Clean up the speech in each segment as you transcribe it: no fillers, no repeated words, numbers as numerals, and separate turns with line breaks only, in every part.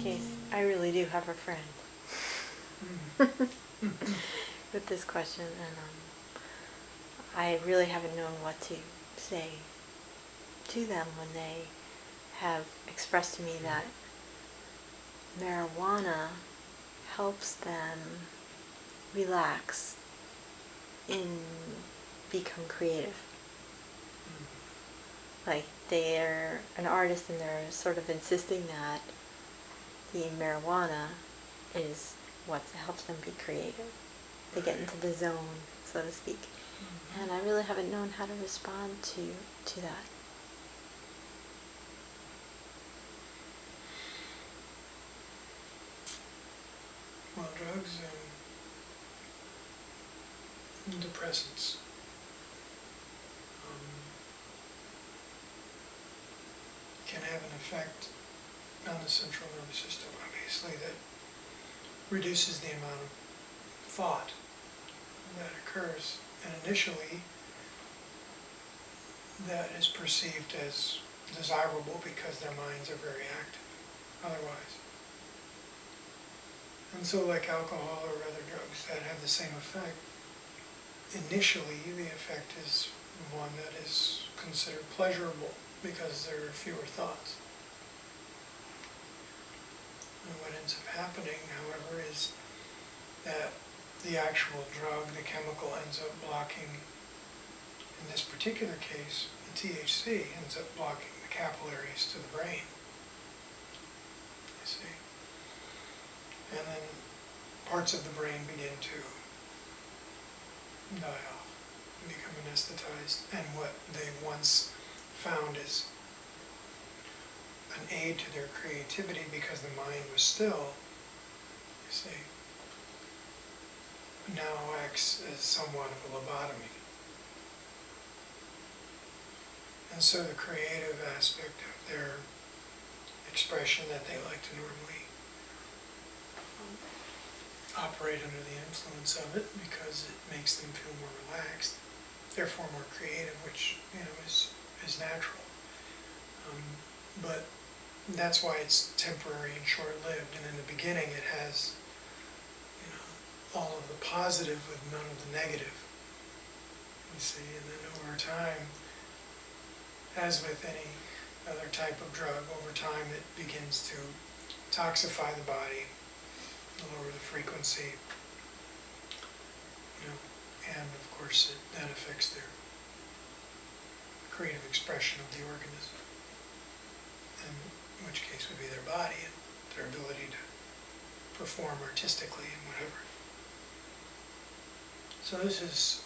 case, I really do have a friend with this question, and I really haven't known what to say to them when they have expressed to me that marijuana helps them relax and become creative. Like they're an artist and they're sort of insisting that the marijuana is what helps them be creative. They get into the zone, so to speak. And I really haven't known how to respond to that.
Well, drugs and depressants can have an effect on the central nervous system, obviously, that reduces the amount of thought that occurs. And initially, that is perceived as desirable because their minds are very active otherwise. And so like alcohol or other drugs that have the same effect, initially the effect is one that is considered pleasurable because there are fewer thoughts. And what ends up happening, however, is that the actual drug, the chemical, ends up blocking, in this particular case, the THC ends up blocking the capillaries to the brain, you see. And then parts of the brain begin to die off and become anesthetized, and what they once found is an aid to their creativity because the mind was still, you see, now acts as somewhat of a lobotomy. And so the creative aspect of their expression that they like to normally operate under the influence of it because it makes them feel more relaxed, therefore more creative, which, you know, is natural. But that's why it's temporary and short-lived, and in the beginning it has, you know, all of the positive with none of the negative, you see, and then over time, as with any other type of drug, over time it begins to toxify the body, lower the frequency, you know, and of course it then affects their creative expression of the organism, in which case would be their body and their ability to perform artistically and whatever. So this is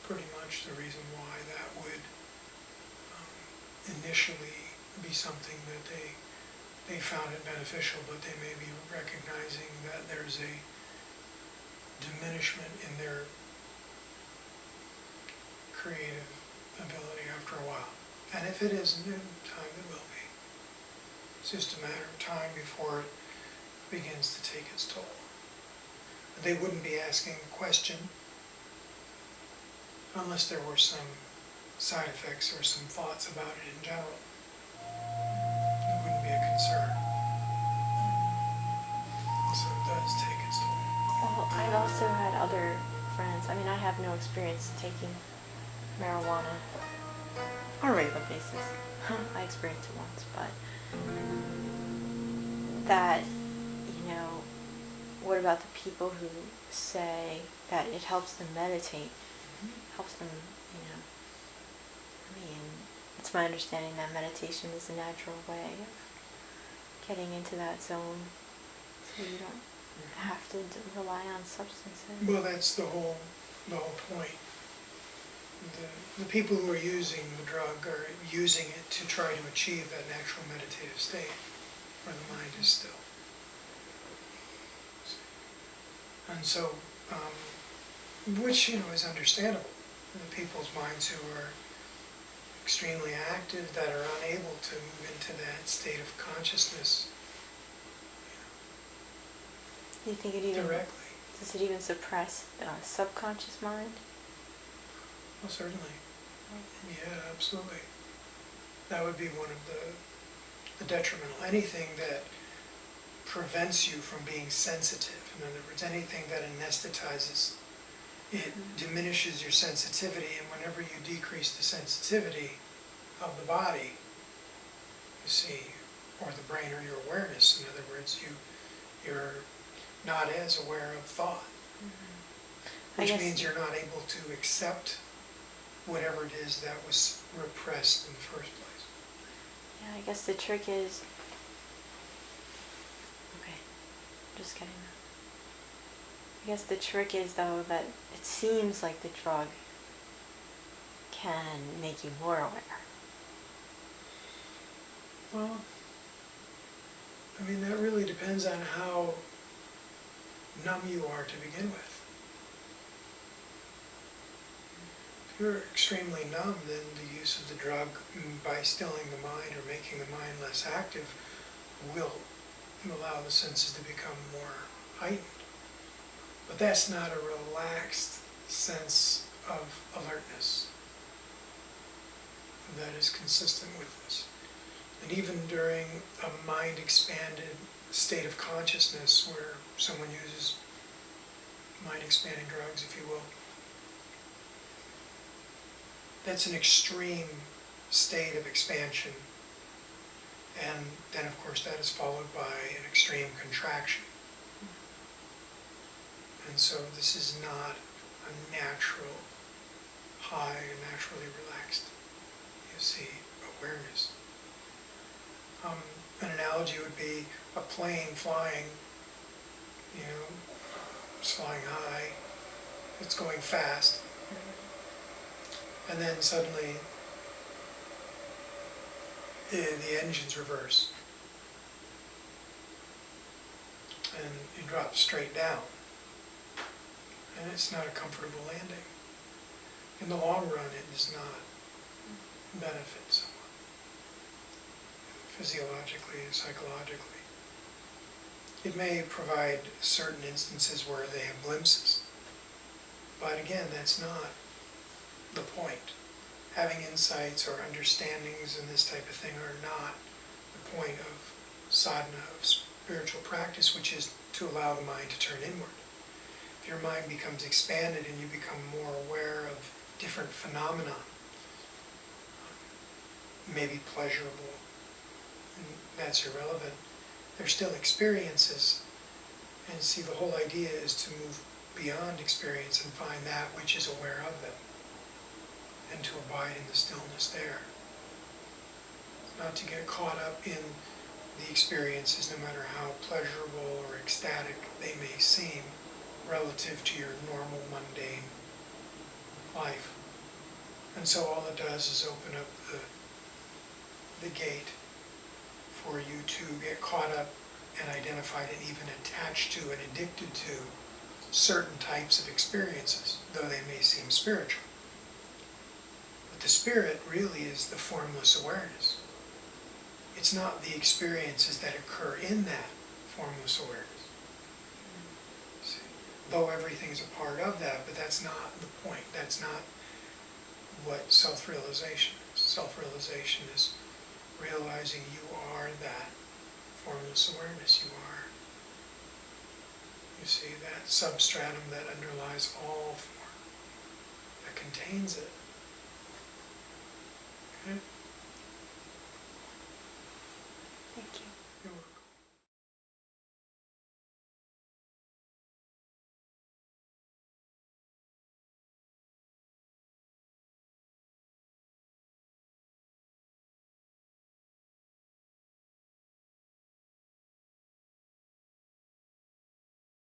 pretty much the reason why that would initially be something that they found it beneficial, but they may be recognizing that there's a diminishment in their creative ability after a while. And if it isn't, in time it will be. It's just a matter of time before it begins to take its toll. They wouldn't be asking the question unless there were some side effects or some thoughts about it in general. It wouldn't be a concern. So it does take its toll.
Well, I've also had other friends. I mean, I have no experience taking marijuana on a regular basis. I experienced it once, but that, you know, what about the people who say that it helps them meditate, helps them, you know, I mean, it's my understanding that meditation is a natural way of getting into that zone, so you don't have to rely on substances.
Well, that's the whole point. The people who are using the drug are using it to try to achieve that natural meditative state where the mind is still. And so, which, you know, is understandable. The people's minds who are extremely active, that are unable to move into that state of consciousness,
Do you think it even
directly.
Does it even suppress the subconscious mind?
Well, certainly. Yeah, absolutely. That would be one of the the detrimental, anything that prevents you from being sensitive. In other words, anything that anesthetizes, it diminishes your sensitivity, and whenever you decrease the sensitivity of the body, you see, or the brain or your awareness, in other words, you're not as aware of thought, which means you're not able to accept whatever it is that was repressed in the first place.
Yeah, I guess the trick is, okay, just getting that. I guess the trick is, though, that it seems like the drug can make you more aware.
Well, I mean, that really depends on how numb you are to begin with. If you're extremely numb, then the use of the drug by stilling the mind or making the mind less active will allow the senses to become more heightened. But that's not a relaxed sense of alertness that is consistent with this. And even during a mind-expanded state of consciousness where someone uses mind-expanding drugs, if you will, that's an extreme state of expansion. And then, of course, that is followed by an extreme contraction. And so this is not a natural high, a naturally relaxed, you see, awareness. An analogy would be a plane flying, it's flying high, it's going fast, and then suddenly the engines reverse, and you drop straight down, and it's not a comfortable landing. In the long run, it does not benefit someone, physiologically and psychologically. It may provide certain instances where they have glimpses, but again, that's not the point. Having insights or understandings and this type of thing are not the point of sadhana, of spiritual practice, which is to allow the mind to turn inward. If your mind becomes expanded and you become more aware of different phenomena, maybe pleasurable, and that's irrelevant, they're still experiences. And see, the whole idea is to move beyond experience and find that which is aware of them, and to abide in the stillness there. Not to get caught up in the experiences, no matter how pleasurable or ecstatic they may seem relative to your normal, mundane life. And so all it does is open up the gate for you to get caught up and identified and even attached to and addicted to certain types of experiences, though they may seem spiritual. But the spirit really is the formless awareness. It's not the experiences that occur in that formless awareness. See? Though everything's a part of that, but that's not the point. That's not what self-realization is. Self-realization is realizing you are that formless awareness. You are, you see, that substratum that underlies all form, that contains it. Okay?